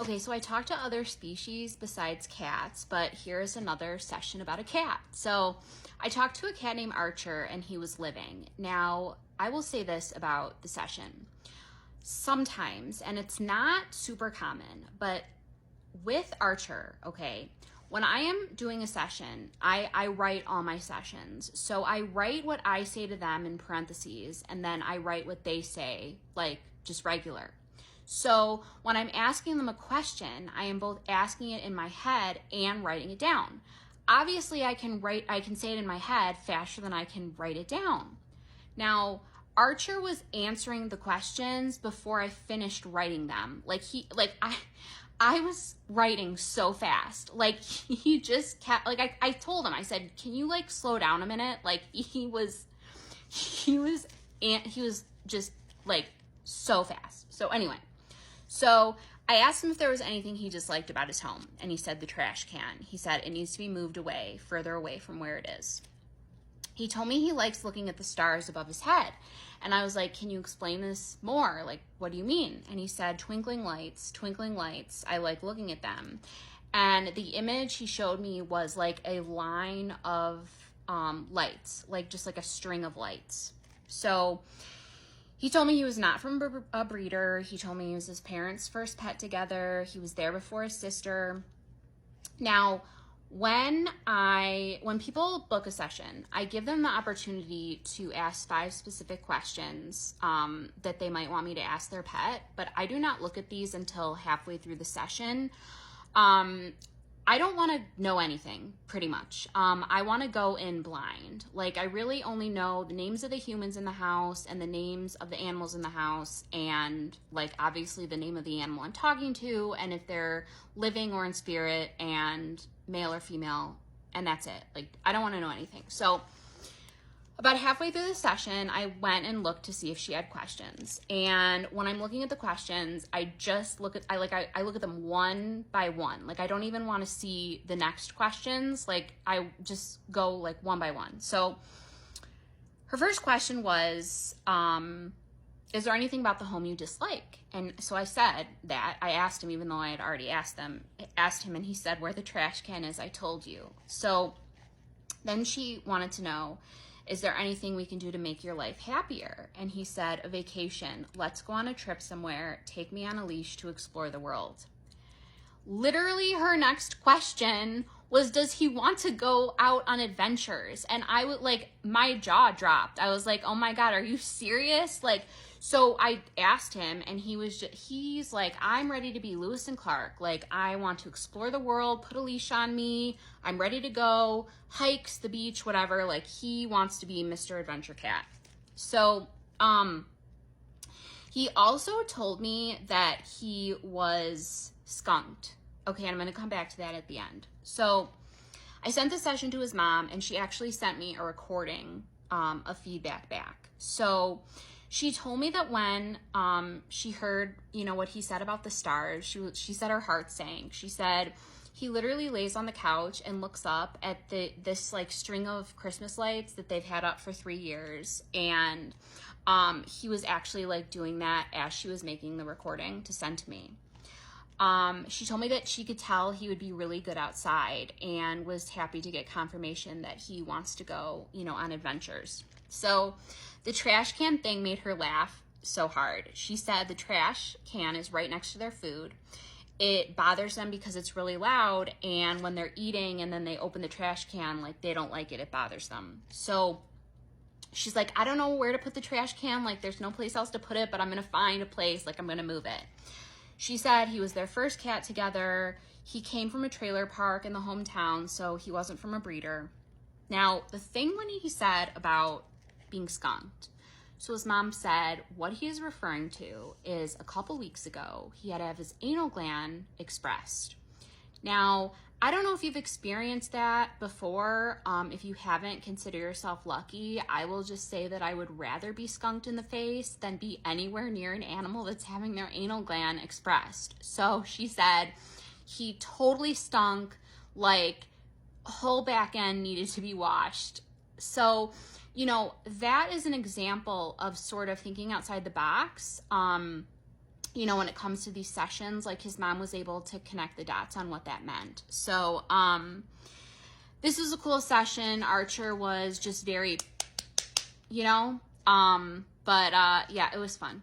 Okay, so I talked to other species besides cats, but here's another session about a cat. So I talked to a cat named Archer, and he was living. Now, I will say this about the session. Sometimes, and it's not super common, but with Archer, okay, when I am doing a session, I write all my sessions. So I write what I say to them in parentheses, and then I write what they say, like just regular. So when I'm asking them a question, I am both asking it in my head and writing it down. Obviously, I can say it in my head faster than I can write it down. Now, Archer was answering the questions before I finished writing them. I was writing so fast. Like, he just kept, like, I told him, I said, can you, like, slow down a minute? Like, he was just, like, so fast. So anyway, so I asked him if there was anything he disliked about his home, and he said the trash can. He said it needs to be moved away, further away from where it is. He told me he likes looking at the stars above his head. And I was like, can you explain this more? Like, what do you mean? And he said, twinkling lights, I like looking at them. And the image he showed me was like a line of lights, like just like a string of lights. So he told me he was not from a breeder. He told me he was his parents' first pet together. He was there before his sister. Now, when people book a session, I give them the opportunity to ask 5 specific questions that they might want me to ask their pet, but I do not look at these until halfway through the session. I don't want to know anything, pretty much. I want to go in blind. Like, I really only know the names of the humans in the house and the names of the animals in the house, and, like, obviously the name of the animal I'm talking to, and if they're living or in spirit, and male or female, and that's it. Like, I don't want to know anything. So about halfway through the session, I went and looked to see if she had questions. And when I'm looking at the questions, I look at them one by one. Like, I don't even want to see the next questions. Like, I just go like one by one. So her first question was, is there anything about the home you dislike? And so I said that. I asked him, even though I had already asked him, and he said, where the trash can is, I told you. So then she wanted to know, is there anything we can do to make your life happier? And he said, a vacation. Let's go on a trip somewhere. Take me on a leash to explore the world. Literally, her next question was, does he want to go out on adventures? And I would, like, my jaw dropped. I was like, oh my God, are you serious? Like, so I asked him, and he's like, I'm ready to be Lewis and Clark. Like, I want to explore the world, put a leash on me. I'm ready to go, hikes, the beach, whatever. Like, he wants to be Mr. Adventure Cat. So, he also told me that he was skunked. Okay, and I'm going to come back to that at the end. So I sent the session to his mom, and she actually sent me a recording of feedback back. So she told me that when she heard, what he said about the stars, she said her heart sank. She said he literally lays on the couch and looks up at this like string of Christmas lights that they've had up for 3 years, and he was actually like doing that as she was making the recording to send to me. She told me that she could tell he would be really good outside, and was happy to get confirmation that he wants to go, on adventures. So the trash can thing made her laugh so hard. She said the trash can is right next to their food. It bothers them because it's really loud, and when they're eating and then they open the trash can, like, they don't like it. It bothers them. So she's like, I don't know where to put the trash can. Like, there's no place else to put it, but I'm going to find a place. Like, I'm going to move it. She said he was their first cat together. He came from a trailer park in the hometown, so he wasn't from a breeder. Now, the thing when he said about being skunked, so his mom said what he is referring to is a couple weeks ago, he had to have his anal gland expressed. Now, I don't know if you've experienced that before. If you haven't, consider yourself lucky. I will just say that I would rather be skunked in the face than be anywhere near an animal that's having their anal gland expressed. So she said he totally stunk, like whole back end needed to be washed. So, that is an example of sort of thinking outside the box. you know, when it comes to these sessions, like his mom was able to connect the dots on what that meant. So, this was a cool session. Archer was just very, you know, but yeah, it was fun.